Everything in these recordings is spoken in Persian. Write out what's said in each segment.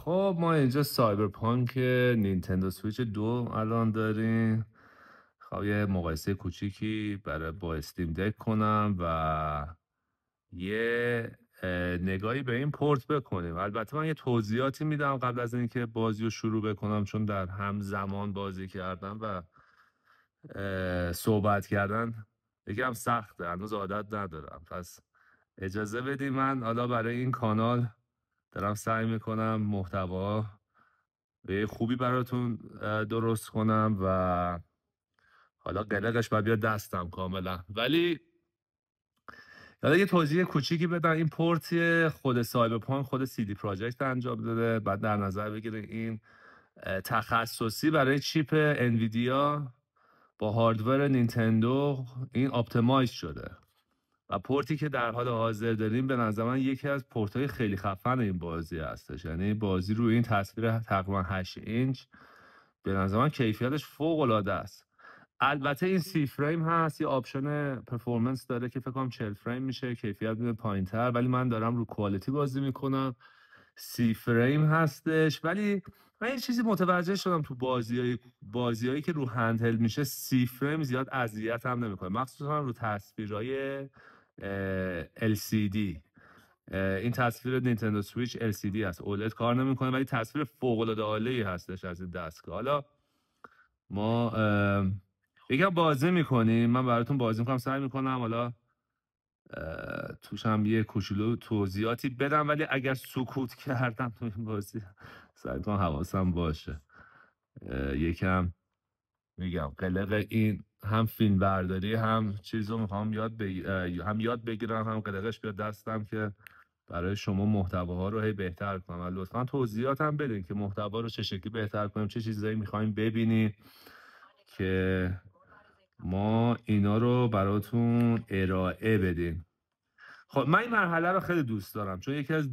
خب ما اینجا سایبرپانک نینتندو سویچ 2 الان داریم. خب یه مقایسه کوچیکی برای با استیم دک کنم و یه نگاهی به این پورت بکنیم. البته من یه توضیحاتی میدم قبل از اینکه بازی رو شروع بکنم، چون در همزمان بازی کردم و صحبت کردن یکم سخته، هنوز عادت ندارم. پس اجازه بدید من حالا برای این کانال دارم سعی میکنم محتوا به خوبی براتون درست کنم و حالا قلقش باید بیاد دستم کاملا. ولی حالا یه توضیح کوچیکی بدم. این پورتی خود سایبرپانک خود CD پراجکت انجام داده. بعد در نظر بگیرید این تخصصی برای چیپ انویدیا با هاردور نینتندو این اپتیمایز شده و پورتی که در حال حاضر داریم به نظر من یکی از پورت‌های خیلی خفن این بازی هستش. یعنی بازی روی این تصویر تقریبا 8 اینچ به نظر من کیفیتش فوق‌العاده است. البته این 30 فریم هست، یه آپشن پرفورمنس داره که فکر کنم 40 فریم میشه، کیفیت میاد پایین‌تر، ولی من دارم رو کوالیتی بازی میکنم. 30 فریم هستش. ولی من یه چیزی متوجه شدم تو بازیایی که رو هندهل میشه 30 فریم زیاد اذیت هم نمیکنه، مخصوصا رو تصویرهای LCD. این تصویر نینتندو سویچ LCD هست، اولد کار نمیکنه، ولی تصویر فوق العاده عالی هستش از این دستگاه. حالا ما یکم بازی میکنیم، من براتون بازی میکنم، سعی میکنم حالا توش هم یه کوچولو توضیحاتی بدم، ولی اگر سکوت کردم تو این بازی سعی کنم حواسم باشه. یکم میگم قلق این هم فیلم برداری هم چیزو میخوام هم یاد بگیرم، هم قلقش بیاد دستم که برای شما محتواها رو هی بهتر کنم. لطفا توضیحات هم بدین که محتوا رو چه شکلی بهتر کنیم، چه چیزایی میخوایم ببینید که ما اینا رو براتون ارائه بدیم. خب من این مرحله رو خیلی دوست دارم، چون یکی از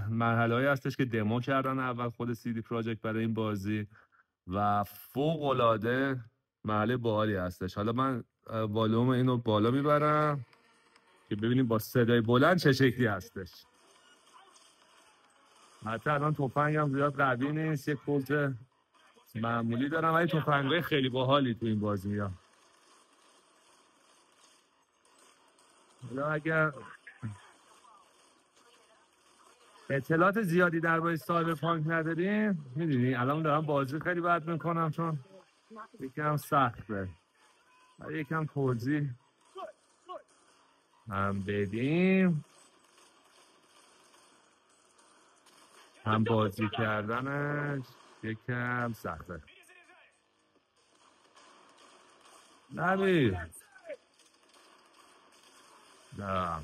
مرحله‌هایی هستش که دمو کردن اول خود CD پراجکت برای این بازی و فوق‌العاده مرحله باحالی هستش. حالا من والوم اینو بالا میبرم که ببینیم با صدای بلند چه شکلی هستش. حتی الان تفنگم زیاد قوی نیست، یک کلت معمولی دارم، ولی تفنگای خیلی باحالی تو این بازی میاد. حالا اگر اطلاعات زیادی درباره سایبرپانک نداریم، میدونی الان دارم بازی خیلی بد میکنم چون یکم سخته، ولی یکم توضیح هم بدیم، هم بازی کردنش یکم سخته. نبید نه.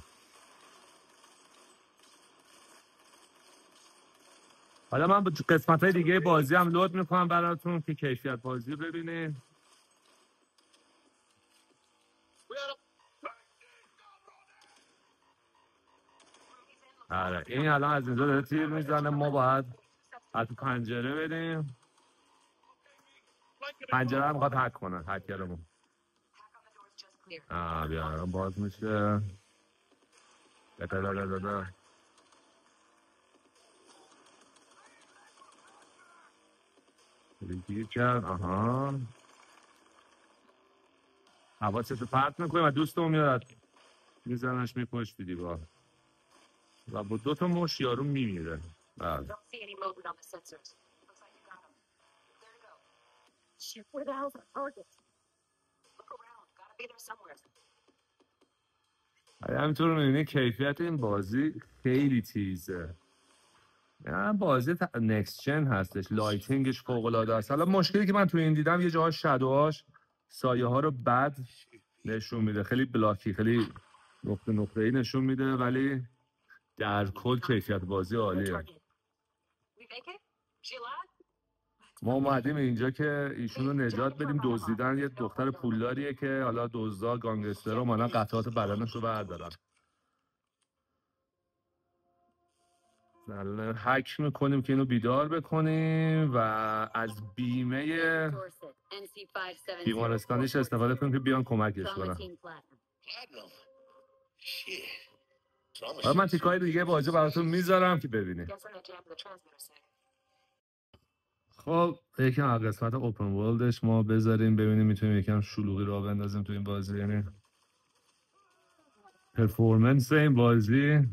حالا من قسمت های دیگه بازی هم لود میکنم براتون که کیفیت بازی رو ببینید. آره این الان از اینجا داره تیر میزنه، ما باید از پنجره بدیم. پنجره هم میخواد هک کنه، هکرمون. بیا باز میشه. دادا گیر کرد. آها حواستو پرت میکنیم و دوستمون میاد میزنش میپشت دیوار و با 2 تا مش یارو میمیره. بله همینطور میبینی کیفیت این بازی خیلی تیزه. نه بازی نکست جن هستش، لایتینگش فوق العاده است. حالا مشکلی که من تو این دیدم یه جاها شادوهاش سایه ها رو بد نشون میده، خیلی بلاکی، خیلی نقطه‌ای نشون میده، ولی در کل کیفیت بازی عالیه. ما اومدیم اینجا که ایشون رو نجات بدیم. دزدیدن یه دختر پولداریه که حالا دزدا گانگسترها اومدن قطعات بدنش رو بردارن. هک میکنیم که اینو بیدار بکنیم و از بیمه بیمارستانیش استفاده کنیم که بیان کمکش کنن. من تیکای دیگه بازی براتون میذارم که ببینید. خب یکم از قسمت اوپن ورلدش ما بذاریم ببینیم میتونیم یکم شلوغی را بندازیم تو این بازی. یعنی پرفورمنس این بازی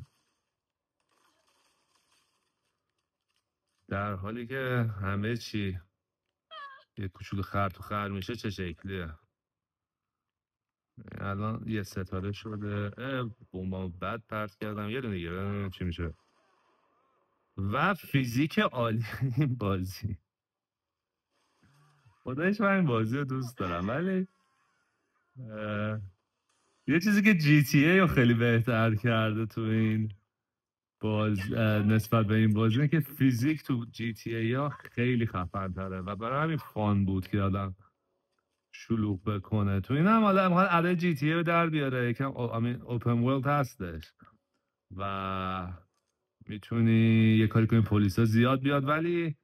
در حالی که همه چی یه کوچولو خر تو خر میشه چه شکلیه. الان یه ستاره شده. بمبامو بد پرت کردم. یه دونه دیگه ببینیم چی میشه. و فیزیک عالی این بازی. خدایش من این بازی رو دوست دارم، ولی یه چیزی که جی تی ای رو خیلی بهتر کرده تو این نسبت به این بازی اینه که فیزیک تو جی تی ای ها خیلی خفن تره و برای همین فان بود که آدم شلوغ بکنه. تو این هم آدم میخواد ادای جی تی ای رو در بیاره. یکم اوپن ورلد هستش و میتونی یه کاری کنی پلیسا زیاد بیاد، ولی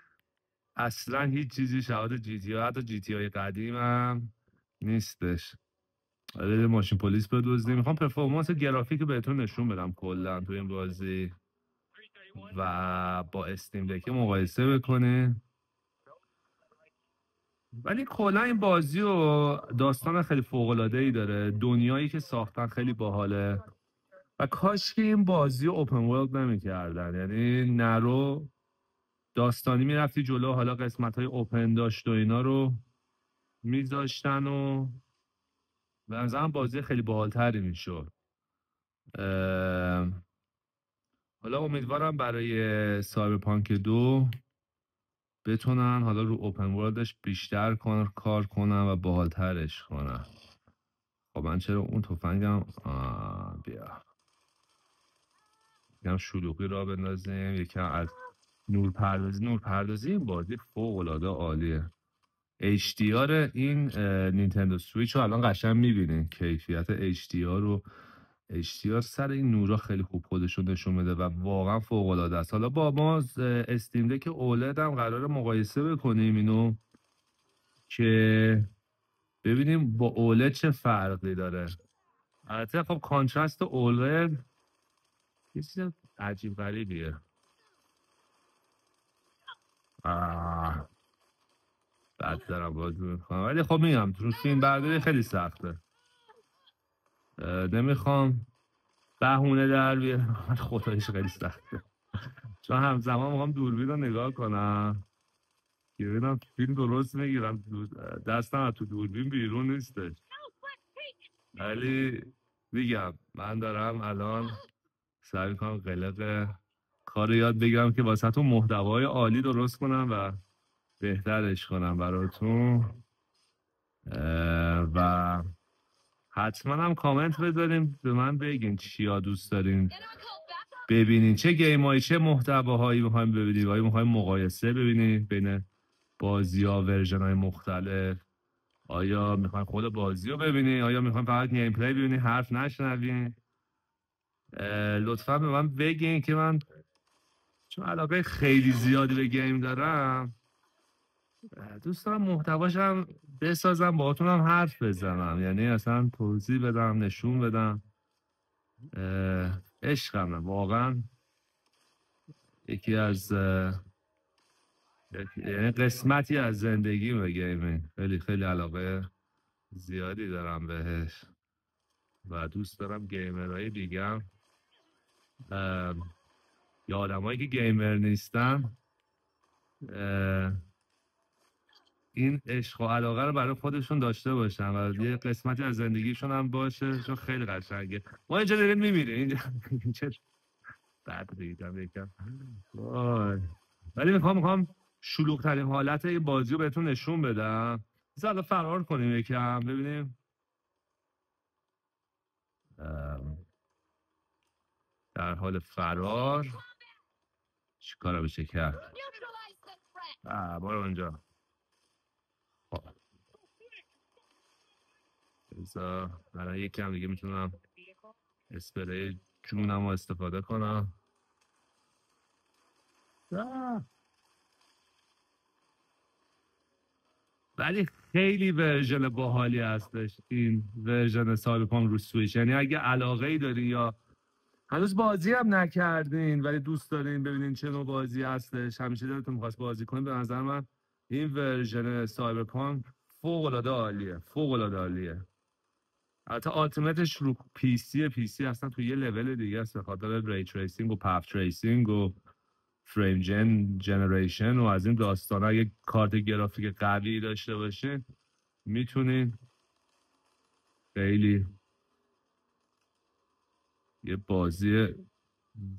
اصلا هیچ چیزی شباهت جی تی ای حتی جی تی ای قدیم هم نیستش. ماشین پلیس بدزدیم. میخوام پرفورمنس گرافیک بهتون نشون بدم کلا تو این بازی و با استیم دک مقایسه بکنه. ولی کلا این بازی و داستان خیلی فوق العاده ای داره. دنیایی که ساختن خیلی باحاله و کاش که این بازی اوپن ورلد نمی‌کردن. یعنی نرو داستانی میرفتی جلو، حالا قسمت‌های اوپن داشت و اینا رو میذاشتن و به نظرم بازی خیلی باحال‌تری میشد. حالا امیدوارم برای سایبرپانک 2 بتونن حالا رو اوپن ورلدش بیشتر کار کنن و باحال‌ترش کنن. خب من چرا اون تفنگم بیا یکم شلوغی را بندازیم. یکم از نورپردازی این بازی فوق العاده عالیه. HDR این نینتندو سویچ رو الان قشنگ میبینین کیفیت HDR رو. HDR سر این نورا خیلی خوب خودشو نشون میده و واقعا فوق العاده است. حالا با ما استیم دک اولد هم قراره مقایسه بکنیم اینو که ببینیم با اولد چه فرقی داره. البته خب کانترست اولد یه چیز عجیب غریبیه. بعد دارم بازی میکنم ولی خب میگم تو فیلم برداری خیلی سخته. نمیخوام بهونه در بیارم. خدایش خیلی سخته چون همزمان میخوام دوربین رو نگاه کنم که ببینم فیلم درست میگیرم. دستم از تو دوربین بیرون نیستش. ولی میگم من دارم الان سعی میکنم قلق کار یاد بگیرم که واسهتون محتوای عالی درست کنم و بهترش کنم براتون. و حتما هم کامنت بذاریم به من بگین چیا دوست دارین ببینین، چه گیمایی چه محتواهایی میخوایم ببینید. آیا میخوایم مقایسه ببینید بین بازی ها ورژن های مختلف؟ آیا میخوایم خود بازی رو ببینید؟ آیا میخوایم فقط گیم پلی ببینید حرف نشنوین؟ لطفا به من بگین که من چون علاقه خیلی زیادی به گیم دارم دوست دارم محتواشم بسازم باهاتونم حرف بزنم. یعنی اصلا توضیح بدم نشون بدم. عشقمه واقعا. یکی از یعنی قسمتی از زندگی به گیمینگ. خیلی خیلی علاقه زیادی دارم بهش و دوست دارم گیمرهای دیگه یا آدمایی که گیمر نیستن این عشق و علاقه رو برای خودشون داشته باشن و یه قسمتی از زندگیشون هم باشه چون خیلی قشنگه. ما اینجا داریم میمیریم اینجا بعد ریدم یکم. ولی میخوام شلوغ ترین حالت این بازی رو بهتون نشون بدم. حالا فرار کنیم یکم ببینیم در حال فرار چیکارا بشه کرد. برو اونجا. بذار برای یکم دیگه میتونم اسپری جونم رو استفاده کنم. ولی خیلی ورژن باحالی هستش این ورژن سایبرپانک رو سویچ. یعنی اگه علاقه ای داری یا هنوز بازی هم نکردین ولی دوست دارین ببینین چه نوع بازی هستش، همیشه دلتون می‌خواست بازی کنین، به نظر من این ورژن سایبرپانک فوق‌العاده عالیه، فوق‌العاده عالیه. حتی آلتیمتش رو پی سی اصلا تو یه لول دیگه است، به خاطر ری تریسینگ و پاث تریسینگ و فریم جنریشن و از این داستانا. اگه کارت گرافیک قوی داشته باشین میتونین خیلی یه بازی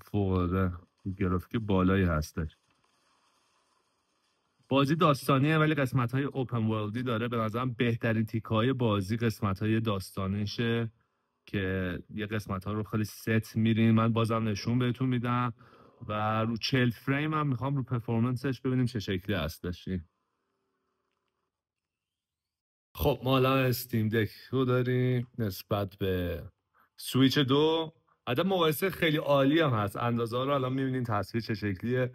فوق‌العاده گرافیک بالایی هستش. بازی داستانیه ولی قسمت‌های اوپن ورلدی داره. به نظرم بهترین تیک‌های بازی قسمت‌های داستانیشه که یه قسمت‌ها رو خیلی ست میرین. من بازم نشون بهتون میدم و رو 40 فریم هم میخوام رو پرفورمنسش ببینیم چه شکلی هستش. خب ما الان استیم دک رو داریم نسبت به سویچ 2. عدد مقایسه خیلی عالی هم هست. اندازه ها رو الان میبینین تصویر چه شکلیه.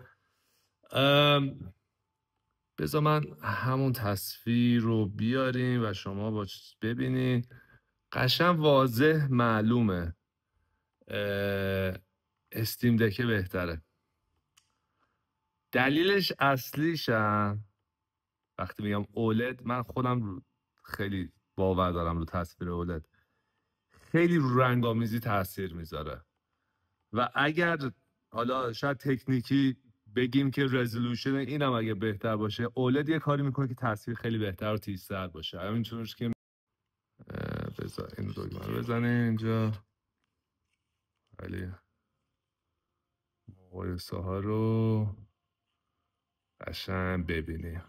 بذار من همون تصویر رو بیاریم و شما با ببینین قشنگ واضح معلومه استیم دک بهتره. دلیلش اصلیشم وقتی میگم اولد، من خودم خیلی باور دارم رو تصویر اولد، خیلی رو رنگامیزی تاثیر میذاره. و اگر حالا شاید تکنیکی بگیم که رزولوشن اینم اگه بهتر باشه، اولد یه کاری میکنه که تصویر خیلی بهتر و تیزتر باشه. همینطور که بذار این دکمه رو بزنه اینجا، ولی مقایسه ها رو قشنگ ببینیم.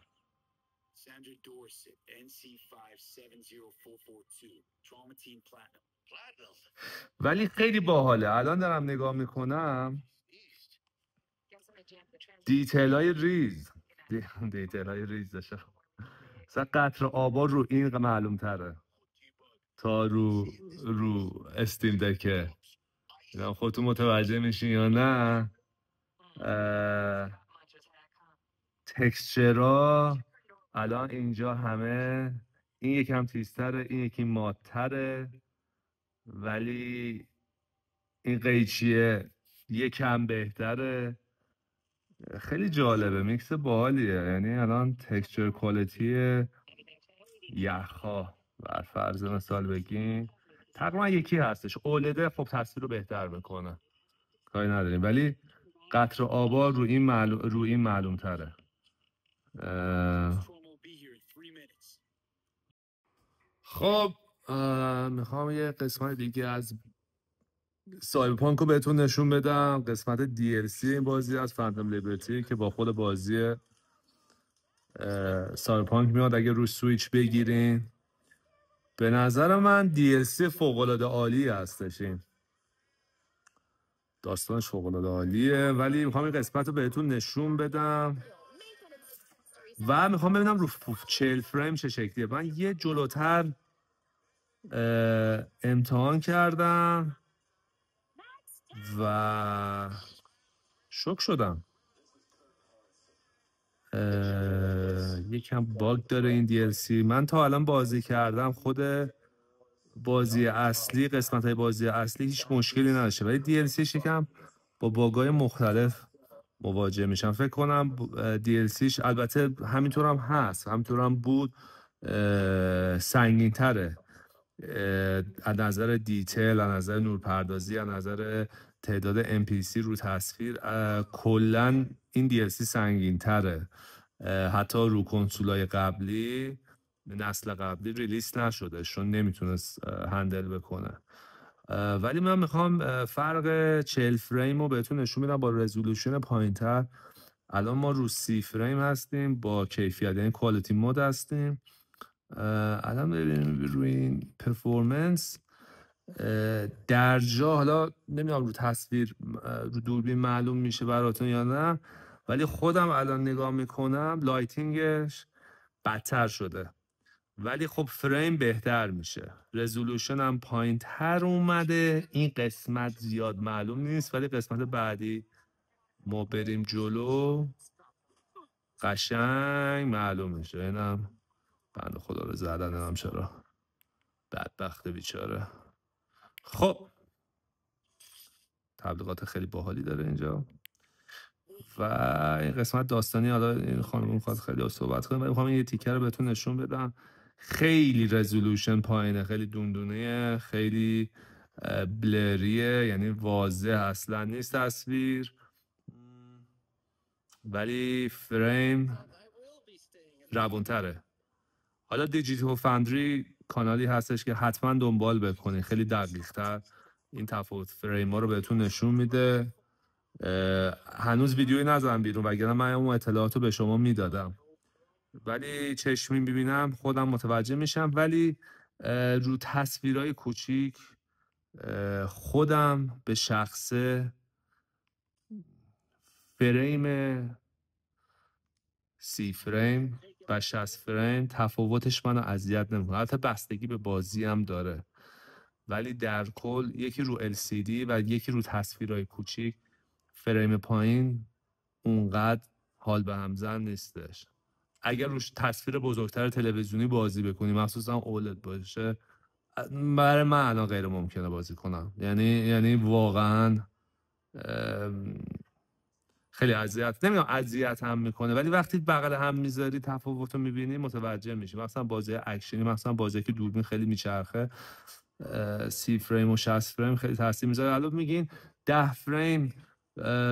ولی خیلی باحاله. الان دارم نگاه میکنم دیتیل های ریز دیتیل های ریز داشته. مثلا قطر آبا رو این معلوم تره تا رو استیم دکه. خودتون متوجه میشین یا نه؟ تکسچرها الان اینجا همه این یکم تیزتره، این یکی ماتره، ولی این قیچیه یکم بهتره. خیلی جالبه، میکس باحالیه. یعنی الان تکسچر کوالیتی یخها بر فرض مثال بگیم تقریبا یکی هستش. اولده خب تصویر رو بهتر میکنه، کاری نداریم، ولی قطر آبا رو این معلوم تره. خب میخوام یه قسمت دیگه از سایبرپانک رو بهتون نشون بدم. قسمت DLC این بازی از فانتوم لیبرتی که با خود بازی سایبرپانک میاد. اگه رو سویچ بگیرین به نظر من DLC فوق‌العاده عالی هستش. این داستانش فوق‌العاده عالیه، ولی میخوام این قسمت رو بهتون نشون بدم و میخوام ببینم رو 40 فریم چه شکلیه. من یه جلوتر امتحان کردم و شوک شدم. یکم باگ داره این DLC. من تا الان بازی کردم، خود بازی اصلی، قسمت های بازی اصلی هیچ مشکلی نداشته، ولی DLC یکم با باگای مختلف مواجه میشم. فکر کنم DLCش البته همینطور هم هست، همینطور هم بود، سنگین تره از نظر دیتیل، از نظر نورپردازی، از نظر تعداد NPC رو تصویر. کلا این DLC سنگین تره. حتی رو کنسولای قبلی، نسل قبلی ریلیس نشده چون نمیتونست هندل بکنه. ولی من میخوام فرق 40 فریم رو بهتون نشون میدم با رزولوشن پایینتر. الان ما رو 30 فریم هستیم با کیفیت، یعنی کوالیتی مود هستیم. الان ببینیم روی این پرفورمنس در جا، حالا نمیدونم رو تصویر رو دوربین معلوم میشه براتون یا نه، ولی خودم الان نگاه میکنم لایتینگش بدتر شده، ولی خب فریم بهتر میشه. رزولوشن هم پایین تر اومده. این قسمت زیاد معلوم نیست، ولی قسمت بعدی ما بریم جلو قشنگ معلوم میشه. اینم بنده خدا رو زدن، نمیم چرا، بدبخت بیچاره. خب تبلیغات خیلی باحالی داره اینجا. و این قسمت داستانی، حالا این خانم میخواد خیلی صحبت کنه ولی میخوام یه تیکر رو بهتون نشون بدم. خیلی رزولوشن پایینه، خیلی دوندونه، خیلی بلریه، یعنی واضح اصلا نیست تصویر، ولی فریم روونتره. حالا دیجیتال فاندری کانالی هستش که حتما دنبال بکنید، خیلی دقیق تر این تفاوت فریم ها رو بهتون نشون میده. هنوز ویدیویی نزدم بیرون وگرنه من اون اطلاعات رو به شما میدادم، ولی چشمی ببینم خودم متوجه میشم. ولی رو تصویرهای کوچیک خودم به شخصه فریم 30 فریم و 60 فریم تفاوتش منو اذیت نمیکنه. البته بستگی به بازی هم داره، ولی در کل یکی رو LCD و یکی رو تصویرهای کوچیک فریم پایین اونقدر حال به همزن نیستش. اگر روش تصویر بزرگتر تلویزیونی بازی بکنی، مخصوصا اولد باشه، برای من الان غیر ممکنه بازی کنم. یعنی واقعا خیلی اذیت، نمیدونم اذیت هم میکنه، ولی وقتی بغل هم میذاری تفاوت رو میبینی متوجه میشی. مثلا بازی اکشنی، مثلا بازی که دوربین خیلی میچرخه، 30 فریم و 60 فریم خیلی تاثیر میذاره. الان میگین 10 فریم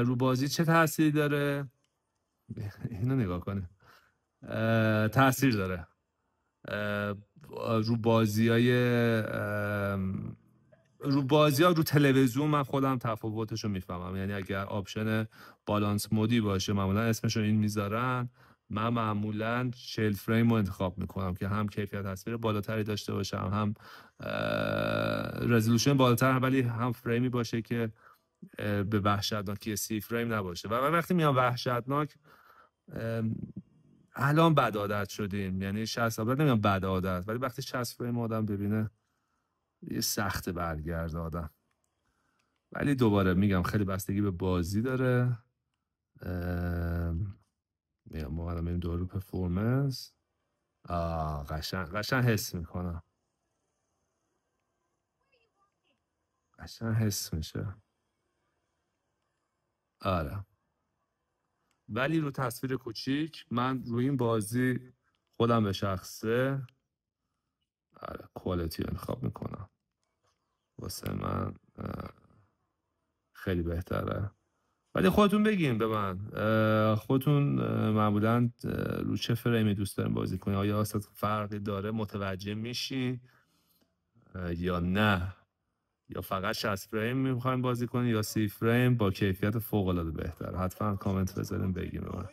رو بازی چه تاثیری داره؟ اینو نگاه کنید، تاثیر داره رو بازی‌ها رو تلویزیون. من خودم تفاوتش رو میفهمم. یعنی اگر آپشن بالانس مودی باشه، معمولا اسمش رو این میذارن، من معمولا 40 فریم رو انتخاب میکنم که هم کیفیت تصویر بالاتری داشته باشم، هم رزولوشن بالاتر، ولی هم فریمی باشه که به وحشتناکی 30 فریم نباشه. و وقتی میام وحشتناک، الان بد عادت شدیم، یعنی 60 نمیگم بد عادت، ولی وقتی 60 فریم آدم ببینه یه سخت برگرد آدم. ولی دوباره میگم خیلی بستگی به بازی داره. میگم ما الان میریم دور پرفورمنس. قشنگ حس میکنم، قشنگ حس میشه. آره، ولی رو تصویر کوچیک من روی این بازی خودم به شخصه کوالیتی انتخاب میکنم. واسه من خیلی بهتره. ولی خودتون بگین به من، خودتون معمولا رو چه فریمی دوست دارین بازی کنین؟ آیا اصلا فرقی داره، متوجه میشین یا نه؟ یا فقط 60 فریم میخواین بازی کنین یا 30 فریم با کیفیت فوق العاده بهتر؟ حتما کامنت بذارین بگین به من.